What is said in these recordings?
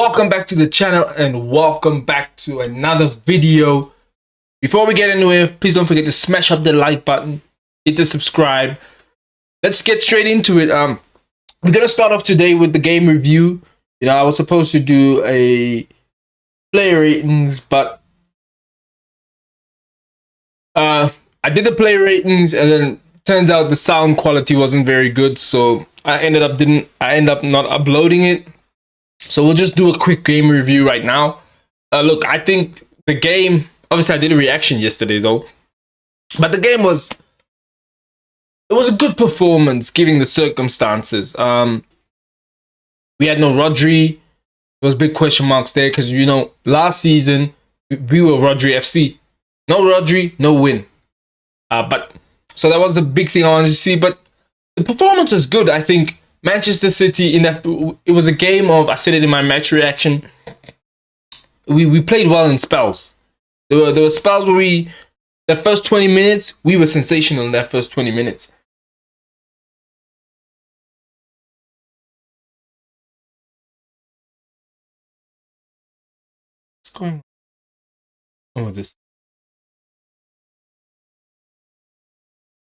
Welcome back to the channel and welcome back to another video. Before we get into it, please don't forget to smash up the like button, hit the subscribe. Let's get straight into it. We're gonna start off today with the game review. I was supposed to do a player ratings, but I did the player ratings and then turns out the sound quality wasn't very good, so I ended up not uploading it. So we'll just do a quick game review right now. Look, I think the game, obviously I did a reaction yesterday though, but the game was a good performance given the circumstances. We had no Rodri. There was big question marks there because last season we were Rodri FC. No Rodri, no win. But so that was the big thing I wanted to see. But the performance was good. I think Manchester City, it was a game of, I said it in my match reaction, we played well in spells. There were spells where the first 20 minutes, we were sensational in that first 20 minutes. What's going on with this?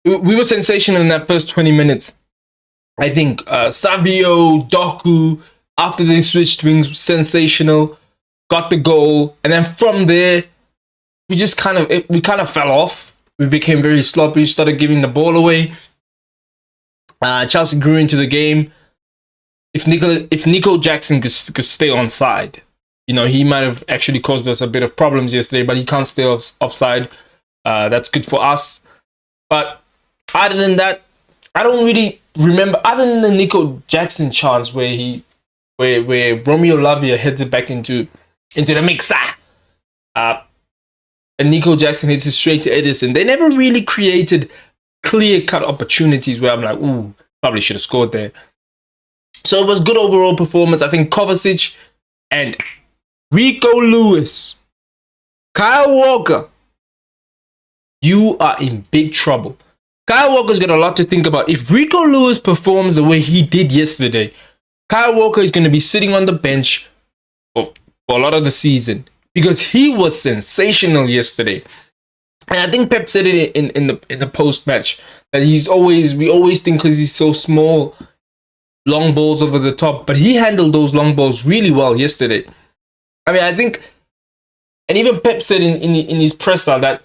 We were sensational in that first 20 minutes. I think Savio, Doku, after they switched wings, sensational, got the goal, and then from there, we kind of fell off. We became very sloppy, started giving the ball away. Chelsea grew into the game. If Nico Jackson could stay on side, he might have actually caused us a bit of problems yesterday, but he can't stay offside. That's good for us. But other than that, I don't really remember, other than the Nico Jackson chance where Romeo Lavia heads it back into the mixer. And Nico Jackson hits it straight to Edison. They never really created clear-cut opportunities where I'm like, ooh, probably should have scored there. So it was good overall performance. I think Kovacic and Rico Lewis, Kyle Walker, you are in big trouble. Kyle Walker's got a lot to think about. If Rico Lewis performs the way he did yesterday, Kyle Walker is going to be sitting on the bench for a lot of the season because he was sensational yesterday. And I think Pep said it in the post match that we always think because he's so small, long balls over the top, but he handled those long balls really well yesterday. I mean, I think, and even Pep said in his presser that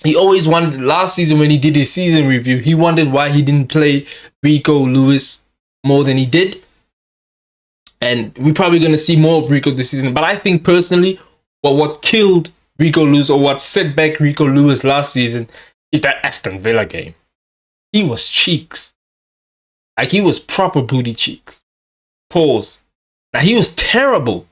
he always wanted, last season when he did his season review, he wondered why he didn't play Rico Lewis more than he did. And we're probably going to see more of Rico this season. But I think personally, what killed Rico Lewis, or what set back Rico Lewis last season, is that Aston Villa game. He was cheeks. Like, he was proper booty cheeks. Pause. Now, he was terrible.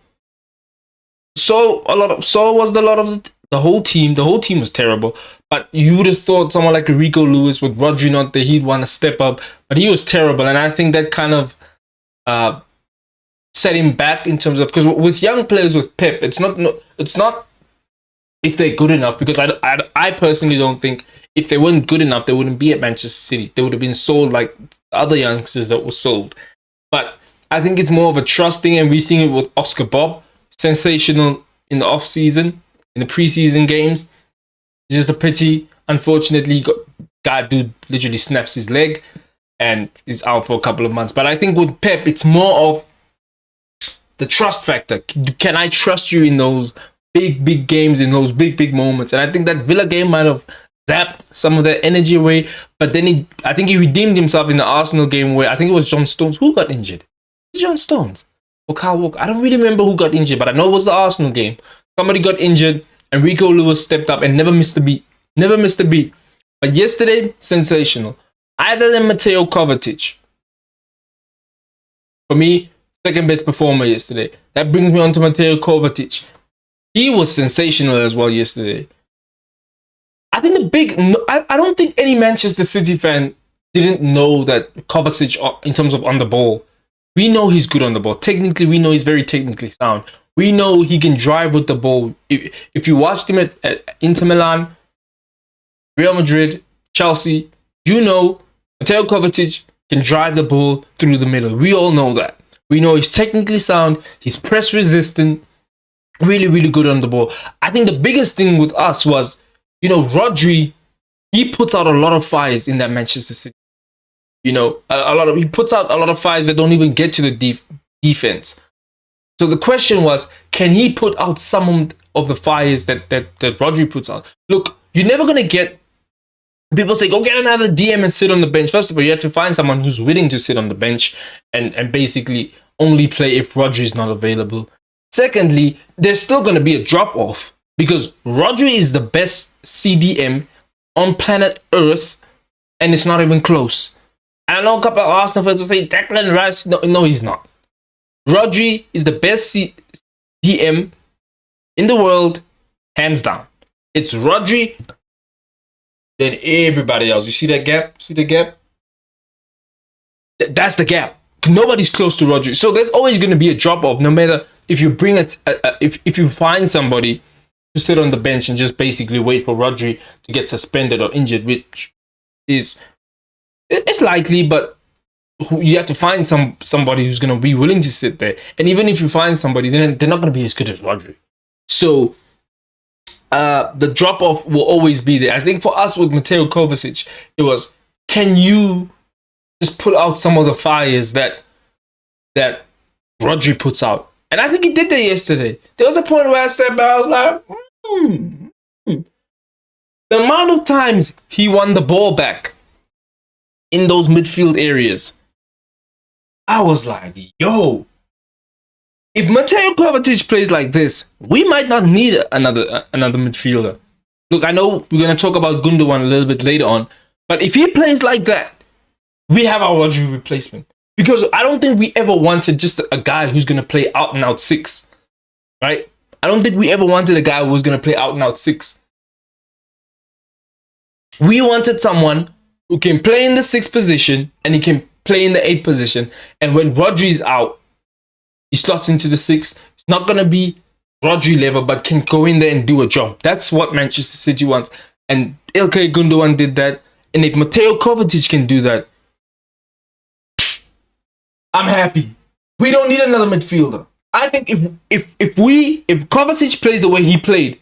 So was a lot of the whole team. The whole team was terrible. But you would have thought someone like Rico Lewis, with Rodri not there, he'd want to step up. But he was terrible. And I think that kind of set him back in terms of, because with young players with Pep, it's not if they're good enough, because I personally don't think if they weren't good enough, they wouldn't be at Manchester City. They would have been sold like other youngsters that were sold. But I think it's more of a trust thing, and we're seeing it with Oscar Bob. Sensational in the off-season, in the preseason games. It's just a pity. Unfortunately, dude literally snaps his leg and is out for a couple of months. But I think with Pep, it's more of the trust factor. Can I trust you in those big games, in those big moments? And I think that Villa game might have zapped some of that energy away. But then I think he redeemed himself in the Arsenal game where I think it was John Stones who got injured. Was it John Stones or Kyle Walker? I don't really remember who got injured, but I know it was the Arsenal game. Somebody got injured and Rico Lewis stepped up and never missed a beat. Never missed a beat. But yesterday, sensational. Other than Mateo Kovacic, for me, second best performer yesterday. That brings me on to Mateo Kovacic. He was sensational as well yesterday. I think I don't think any Manchester City fan didn't know that Kovacic, in terms of on the ball, we know he's good on the ball. Technically, we know he's very technically sound. We know he can drive with the ball. If you watched him at Inter Milan, Real Madrid, Chelsea, you know Mateo Kovacic can drive the ball through the middle. We all know that. We know he's technically sound. He's press resistant. Really, really good on the ball. I think the biggest thing with us was, Rodri, he puts out a lot of fires in that Manchester City. He puts out a lot of fires that don't even get to the defense. So the question was, can he put out some of the fires that Rodri puts out? Look, you're never going to get... People say, go get another DM and sit on the bench. First of all, you have to find someone who's willing to sit on the bench and basically only play if Rodri is not available. Secondly, there's still going to be a drop-off because Rodri is the best CDM on planet Earth, and it's not even close. I know a couple of Arsenal fans will say, Declan Rice. No, he's not. Rodri is the best CDM in the world, hands down. It's Rodri, then everybody else. You see that gap? See the gap? That's the gap. Nobody's close to Rodri. So there's always going to be a drop-off, no matter if you bring it, if you find somebody to sit on the bench and just basically wait for Rodri to get suspended or injured, which is it's likely, but you have to find somebody who's going to be willing to sit there. And even if you find somebody, then they're not going to be as good as Rodri. So the drop-off will always be there. I think for us with Mateo Kovacic, it was, can you just put out some of the fires that Rodri puts out? And I think he did that yesterday. There was a point where I said, I was like, the amount of times he won the ball back in those midfield areas, I was like, yo, if Mateo Kovacic plays like this, we might not need another midfielder. Look, I know we're going to talk about Gundo a little bit later on, but if he plays like that, we have our Rodri replacement. Because I don't think we ever wanted just a guy who's going to play out and out six, right? I don't think we ever wanted a guy who was going to play out and out six. We wanted someone who can play in the 6th position and he can play in the 8th position. And when Rodri's out, he slots into the 6th. It's not going to be Rodri level, but can go in there and do a job. That's what Manchester City wants. And Ilkay Gundogan did that. And if Mateo Kovacic can do that, I'm happy. We don't need another midfielder. I think if Kovacic plays the way he played,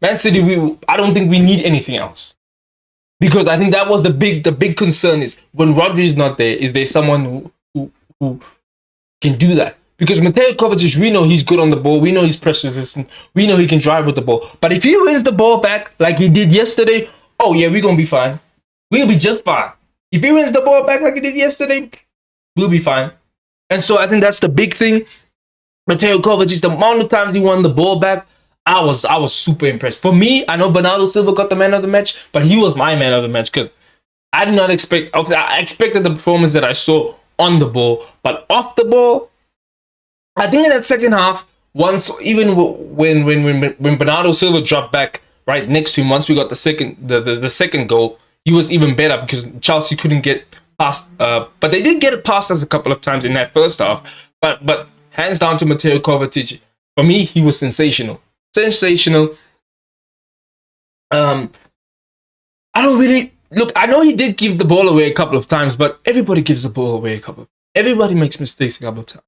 Man City, I don't think we need anything else. Because I think that was the big concern is when Rodri is not there, is there someone who can do that? Because Mateo Kovacic, we know he's good on the ball. We know he's press resistant. We know he can drive with the ball. But if he wins the ball back like he did yesterday, oh yeah, we're going to be fine. We'll be just fine. If he wins the ball back like he did yesterday, we'll be fine. And so I think that's the big thing. Mateo Kovacic, the amount of times he won the ball back, I was super impressed. For me, I know Bernardo Silva got the man of the match, but he was my man of the match because I did not expect. I expected the performance that I saw on the ball, but off the ball, I think in that second half, once even when Bernardo Silva dropped back right next to him, once we got the second goal, he was even better because Chelsea couldn't get past. But they did get it past us a couple of times in that first half. But hands down to Mateo Kovacic. For me, he was sensational. Sensational. I don't really look. I know he did give the ball away a couple of times, but everybody gives the ball away a couple of. Everybody makes mistakes a couple of times.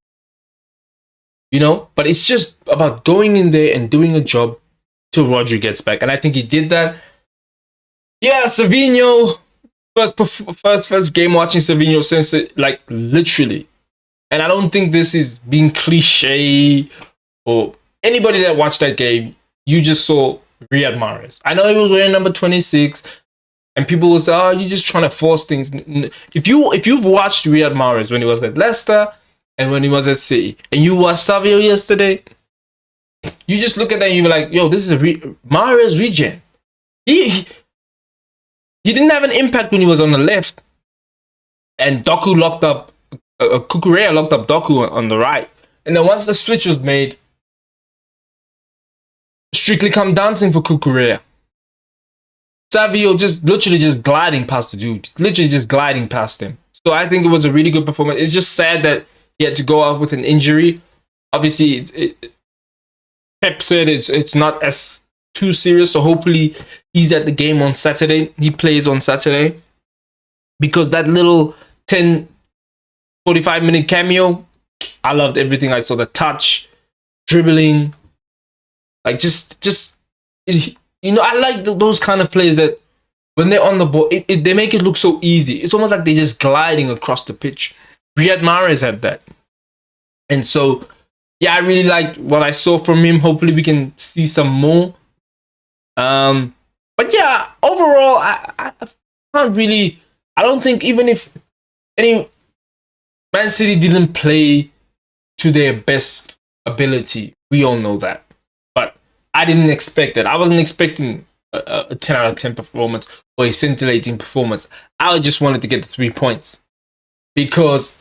You know, but it's just about going in there and doing a job till Rodri gets back, and I think he did that. Yeah, Savinho, first game watching Savinho since like literally, and I don't think this is being cliche or anybody that watched that game. You just saw Riyad Mahrez. I know he was wearing number 26, and people will say, "Oh, you're just trying to force things." If you've watched Riyad Mahrez when he was at Leicester and when he was at City, and you watched Savio yesterday, you just look at that and you're like, "Yo, this is a Mahrez regen." He didn't have an impact when he was on the left, and Doku locked up. Kukurea locked up Doku on the right, and then once the switch was made, Strictly Come Dancing for Kukurea. Savio just literally just gliding past the dude, literally just gliding past him. So I think it was a really good performance. It's just sad that he had to go out with an injury. Obviously, Pep said it's not as too serious, so hopefully he's at the game on Saturday. He plays on Saturday because that little 45-minute cameo, I loved everything I saw. The touch, dribbling, like I like those kind of players that when they're on the ball, they make it look so easy. It's almost like they're just gliding across the pitch. Riyad Mahrez had that. And so, yeah, I really liked what I saw from him. Hopefully we can see some more. But yeah, overall, I can't really... I don't think even if any Man City didn't play to their best ability, we all know that. But I didn't expect that. I wasn't expecting a 10 out of 10 performance or a scintillating performance. I just wanted to get the 3 points. Because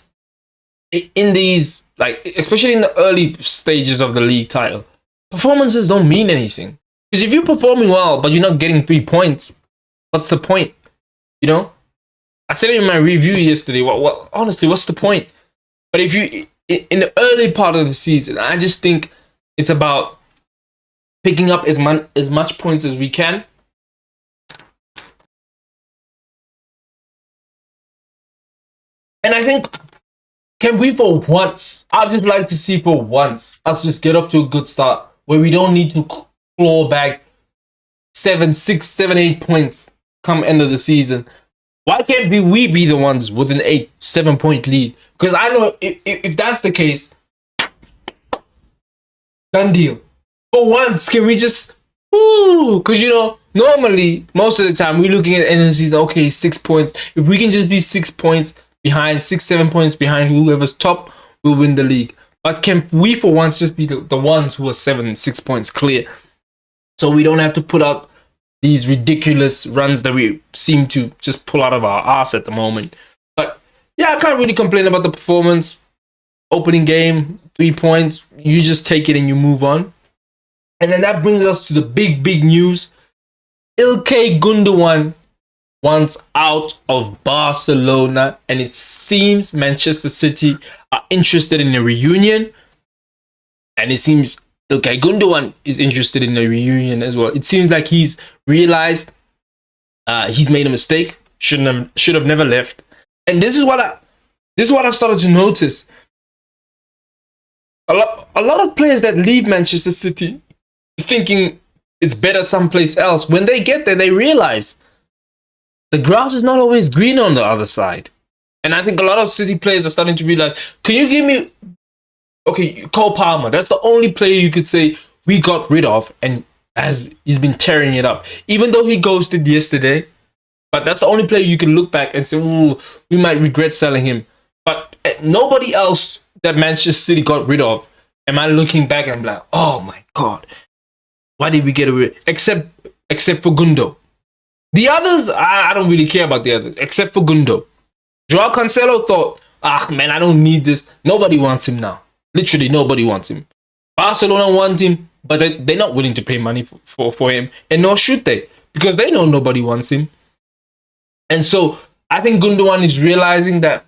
in these, like, especially in the early stages of the league title, performances don't mean anything. Because if you're performing well, but you're not getting 3 points, what's the point? You know? I said it in my review yesterday. Honestly, what's the point? But if you, in the early part of the season, I just think it's about picking up as much points as we can. And I think, can we for once, I'd just like to see for once, us just get up to a good start where we don't need to claw back 7, 6, 7, 8 points come end of the season. Why can't we be the ones with an 8, 7 point lead? Because I know if that's the case, done deal. For once, can we just, because normally, most of the time, we're looking at the end of the season, okay, 6 points. If we can just be 6 points behind, 6, 7 points behind whoever's top, we'll win the league. But can we for once just be the ones who are 7, 6 points clear? So we don't have to put out these ridiculous runs that we seem to just pull out of our ass at the moment. But yeah, I can't really complain about the performance. Opening game, 3 points. You just take it and you move on. And then that brings us to the big news. Ilkay Gundogan wants out of Barcelona, and it seems Manchester City are interested in a reunion. And it seems Ilkay Gundogan is interested in a reunion as well. It seems like he's realized he's made a mistake. Should have never left. And this is what I've started to notice. A lot of players that leave Manchester City thinking it's better someplace else. When they get there, they realize the grass is not always green on the other side. And I think a lot of City players are starting to realize, can you give me... Okay, Cole Palmer, that's the only player you could say we got rid of, and he's been tearing it up. Even though he ghosted yesterday, but that's the only player you can look back and say, ooh, we might regret selling him. But nobody else that Manchester City got rid of, am I looking back and be like, oh my God, why did we get away? Except for Gundo. The others, I don't really care about the others, except for Gundo. Joao Cancelo thought, man, I don't need this. Nobody wants him now. Literally, nobody wants him. Barcelona want him, but they're not willing to pay money for him. And nor should they, because they know nobody wants him. And so, I think Gundogan is realizing that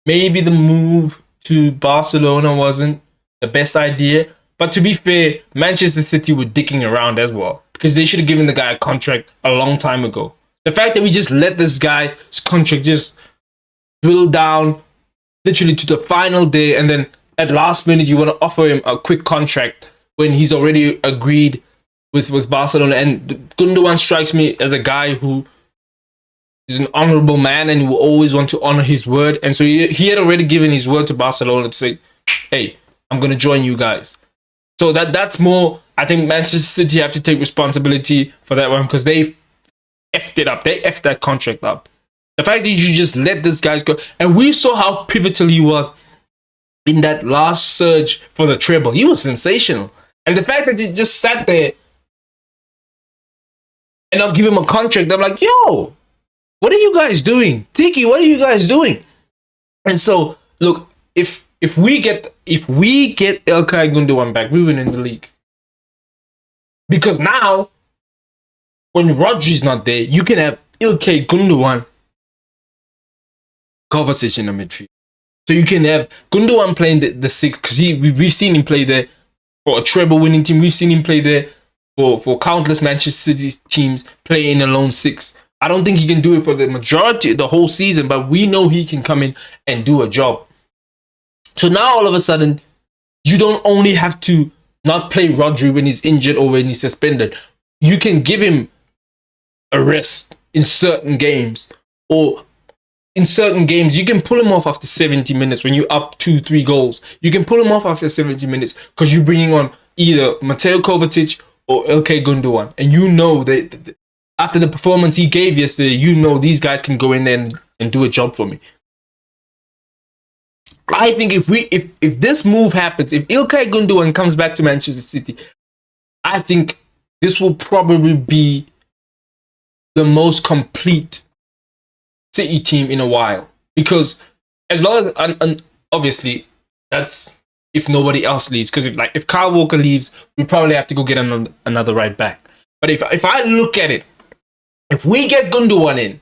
maybe the move to Barcelona wasn't the best idea. But to be fair, Manchester City were dicking around as well, because they should have given the guy a contract a long time ago. The fact that we just let this guy's contract just dwindle down literally to the final day, and then at last minute you want to offer him a quick contract when he's already agreed with Barcelona. And Gundogan strikes me as a guy who is an honorable man and will always want to honor his word. And so he had already given his word to Barcelona to say, hey, I'm going to join you guys. So that's more, I think Manchester City have to take responsibility for that one, because they effed it up. They effed that contract up. The fact that you just let this guy go, and we saw how pivotal he was in that last surge for the treble. He was sensational. And the fact that he just sat there and not give him a contract, I'm like, yo, what are you guys doing? Tiki, what are you guys doing? And so, look, if we get Ilkay Gundogan back, we win in the league. Because now, when Rodri's not there, you can have Ilkay Gundogan, Kovacic in the midfield. So you can have Gundogan playing the six, because we've seen him play there for a treble winning team. We've seen him play there for countless Manchester City teams, play in a lone six. I don't think he can do it for the majority of the whole season, but we know he can come in and do a job. So now all of a sudden, you don't only have to not play Rodri when he's injured or when he's suspended. You can give him a rest in certain games, or in certain games you can pull him off after 70 minutes when you're up 2-3 goals. You can pull him off after 70 minutes because you're bringing on either Mateo Kovacic or Ilkay Gundogan, and you know that after the performance he gave yesterday, you know these guys can go in there and do a job for me. I think if this move happens, if Ilkay Gundogan comes back to Manchester City, I think this will probably be the most complete City team in a while. Because as long as, and obviously, that's if nobody else leaves. Because if Kyle Walker leaves, we probably have to go get another right back. But if I look at it, if we get Gundogan in,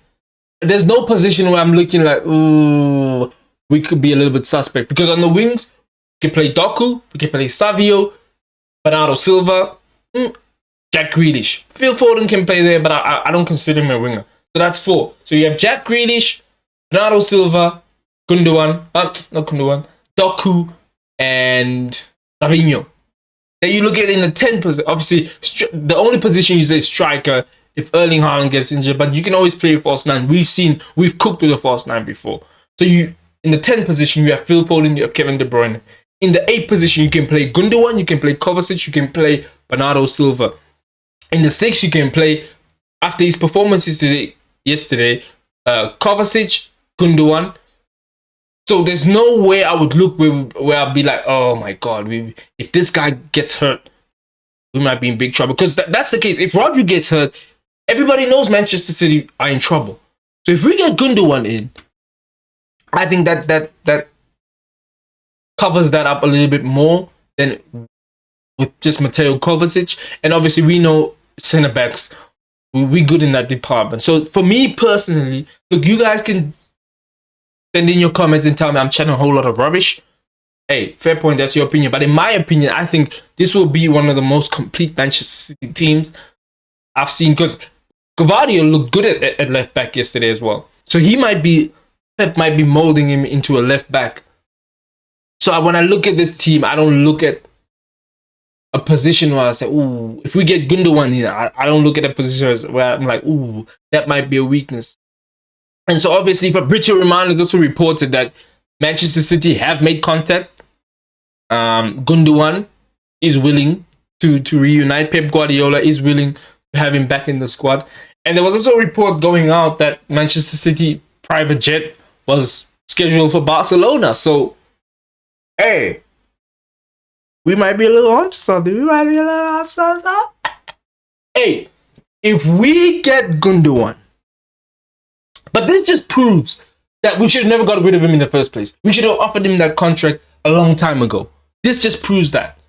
there's no position where I'm looking like, ooh, we could be a little bit suspect. Because on the wings, we can play Doku, we can play Savio, Bernardo Silva, Jack Grealish. Phil Foden can play there, but I don't consider him a winger. So that's 4. So you have Jack Grealish, Bernardo Silva, Gundogan, not Gundogan, Doku, and Savinho. Then you look at it in the 10 position. Obviously, the only position you say is striker if Erling Haaland gets injured, but you can always play a false 9. We've cooked with a false 9 before. So you, in the 10 position, you have Phil Foden, you have Kevin De Bruyne. In the 8 position, you can play Gundogan, you can play Kovacic, you can play Bernardo Silva. In the 6, you can play, after his performances yesterday, Kovacic, Gundogan. So there's no way I would look where I'll be like, oh my God, if this guy gets hurt, we might be in big trouble. Because that's the case. If Rodri gets hurt, everybody knows Manchester City are in trouble. So if we get Gundogan in, I think that covers that up a little bit more than with just Mateo Kovacic. And obviously we know centre backs, we're good in that department. So for me personally, look, you guys can send in your comments and tell me I'm chatting a whole lot of rubbish. Hey, fair point, that's your opinion. But in my opinion, I think this will be one of the most complete Manchester City teams I've seen, because Gvardiol looked good at left back yesterday as well. So Pep might be molding him into a left back. So when I look at this team, I don't look at a position where I say, ooh, if we get Gundogan here, I don't look at a position where I'm like, ooh, that might be a weakness. And so obviously Fabrizio Romano also reported that Manchester City have made contact. Gundogan is willing to reunite. Pep Guardiola is willing to have him back in the squad. And there was also a report going out that Manchester City private jet was scheduled for Barcelona. So, hey, we might be a little on to something. Hey, if we get Gundogan, but this just proves that we should have never got rid of him in the first place. We should have offered him that contract a long time ago. This just proves that.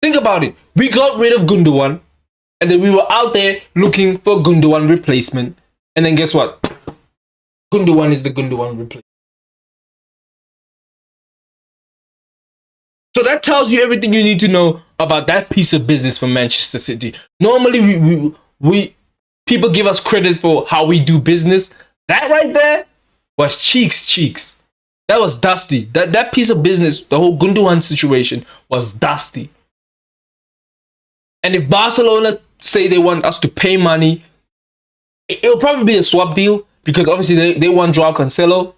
Think about it. We got rid of Gundogan, and then we were out there looking for Gundogan replacement. And then guess what? Gundogan is the Gundogan replacement. So that tells you everything you need to know about that piece of business for Manchester City. Normally, we people give us credit for how we do business. That right there was cheeks. That was dusty. That piece of business, the whole Gundogan situation, was dusty. And if Barcelona say they want us to pay money, it'll probably be a swap deal, because obviously they want Joao Cancelo,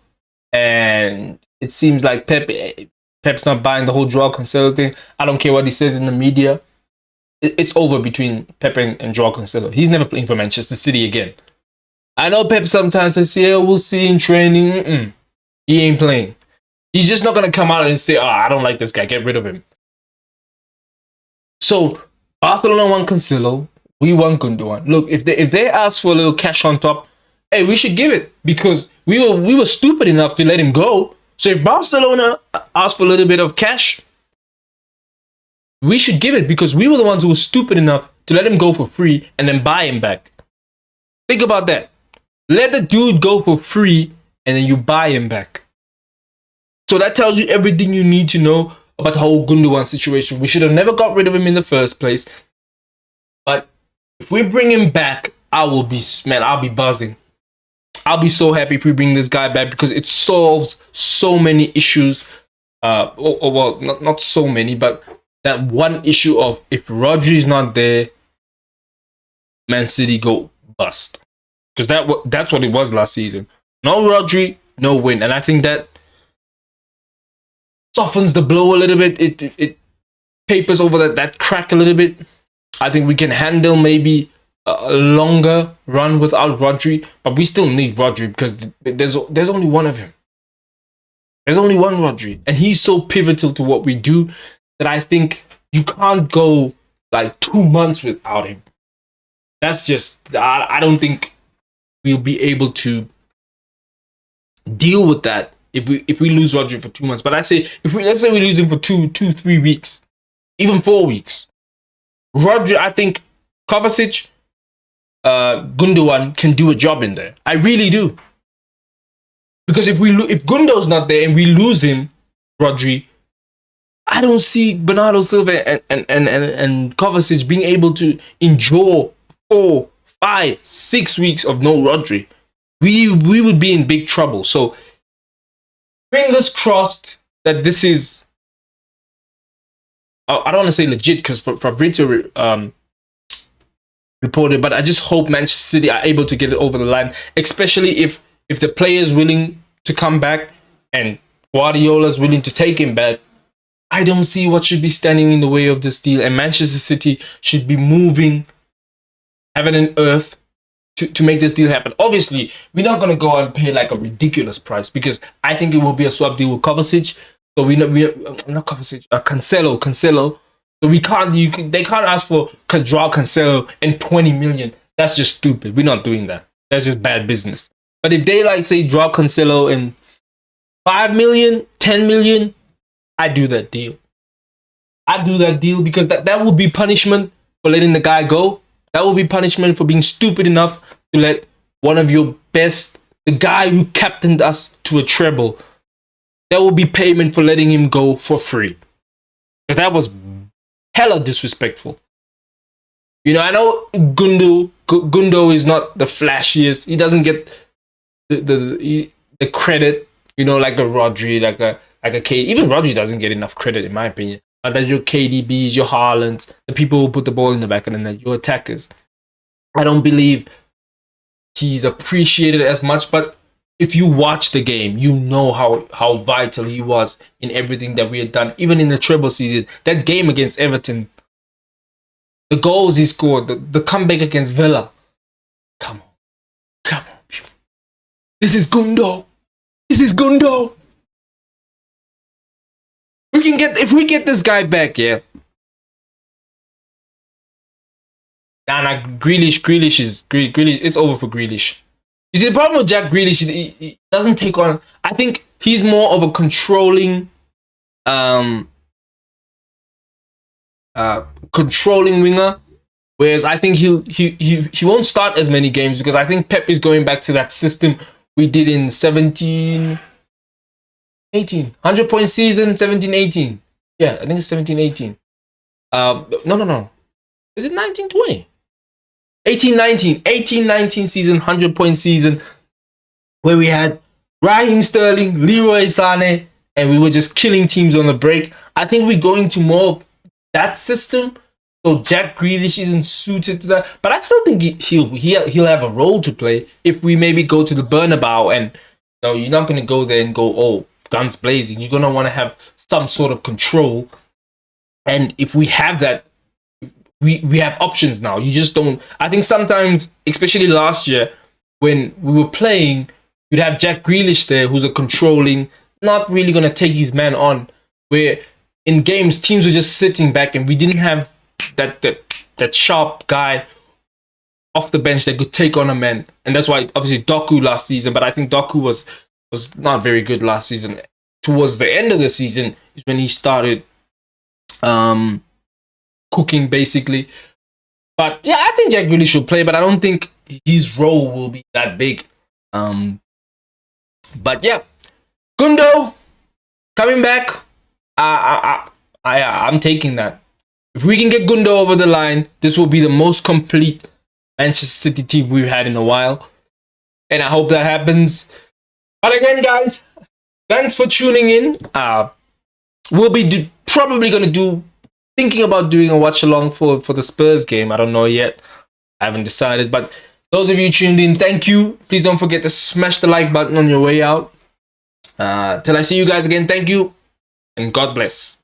and it seems like Pep's not buying the whole Joao Cancelo thing. I don't care what he says in the media. It's over between Pep and Joao Cancelo. He's never playing for Manchester City again. I know Pep sometimes says, yeah, we'll see in training. He ain't playing. He's just not going to come out and say, I don't like this guy, get rid of him. So, Barcelona want Cancelo, we want Gundogan. Look, if they ask for a little cash on top, hey, we should give it, because we were stupid enough to let him go. So if Barcelona asked for a little bit of cash, we should give it, because we were the ones who were stupid enough to let him go for free and then buy him back. Think about that. Let the dude go for free and then you buy him back. So that tells you everything you need to know about the whole Gundogan situation. We should have never got rid of him in the first place. But if we bring him back, I'll be buzzing. I'll be so happy if we bring this guy back, because it solves so many issues Well, not so many, but that one issue of if Rodri is not there, Man City go bust. Because that's what it was last season. No Rodri, no win, and I think that softens the blow a little bit. It papers over that crack a little bit. I think we can handle maybe a longer run without Rodri, but we still need Rodri because there's only one of him. There's only one Rodri, and he's so pivotal to what we do that I think you can't go like 2 months without him. That's just I don't think we'll be able to deal with that if we lose Rodri for 2 months. But I say let's say we lose him for 3 weeks, even 4 weeks. Rodri, I think Kovacic, Gundogan can do a job in there. I really do. Because if Gundo's not there and we lose him, Rodri, I don't see Bernardo Silva and Kovacic being able to endure 4, 5, 6 weeks of no Rodri. We would be in big trouble. So fingers crossed that this is. I don't want to say legit because Fabrizio reported, but I just hope Manchester City are able to get it over the line, especially if the player is willing to come back and Guardiola's willing to take him back. I don't see what should be standing in the way of this deal, and Manchester City should be moving heaven and earth to make this deal happen. Obviously, we're not going to go and pay like a ridiculous price because I think it will be a swap deal with Kovacic. So not Kovacic, Cancelo. So they can't ask for Joao Cancelo and 20 million. That's just stupid. We're not doing that. That's just bad business. But if they like say Joao Cancelo and 5 million, 10 million, I do that deal. I do that deal because that would be punishment for letting the guy go. That would be punishment for being stupid enough to let one of your best, the guy who captained us to a treble, that would be payment for letting him go for free. Because that was hella disrespectful. You know, I know Gundo is not the flashiest. He doesn't get the credit, you know, like a Rodri, like a K. Even Rodri doesn't get enough credit, in my opinion. That your KDBs, your Haalands, the people who put the ball in the back of the net, your attackers. I don't believe he's appreciated as much, but if you watch the game, you know how vital he was in everything that we had done, even in the treble season. That game against Everton, the goals he scored, the comeback against Villa. Come on, people. This is Gundo. If we get this guy back, yeah. Nah, Grealish is Grealish. It's over for Grealish. You see, the problem with Jack Grealish is he doesn't take on. I think he's more of a controlling winger, whereas I think he won't start as many games because I think Pep is going back to that system we did in 17-18, 100-point season, 17-18. Yeah, I think it's 17-18. No. Is it 19-20? 18-19 season, 100-point season, where we had Raheem Sterling, Leroy Sané, and we were just killing teams on the break. I think we're going to more of that system. So Jack Grealish isn't suited to that, but I still think he'll have a role to play if we maybe go to the Bernabeu, and you know, you're not going to go there and go guns blazing. You're going to want to have some sort of control, and if we have that, we have options now. You just don't. I think sometimes, especially last year when we were playing, you'd have Jack Grealish there, who's a controlling, not really going to take his man on. Where in games, teams were just sitting back, and we didn't have that sharp guy off the bench that could take on a man. And that's why obviously Doku last season, but I think Doku was not very good last season. Towards the end of the season is when he started cooking basically. But yeah, I think Jack Grealish should play, but I don't think his role will be that big. But yeah, Gundo coming back. I'm taking that. If we can get Gundo over the line, this will be the most complete Manchester City team we've had in a while. And I hope that happens. But again, guys, thanks for tuning in. we'll be probably gonna thinking about doing a watch along for the Spurs game. I don't know yet. I haven't decided. But those of you tuned in, thank you. Please don't forget to smash the like button on your way out. Till I see you guys again, thank you and God bless.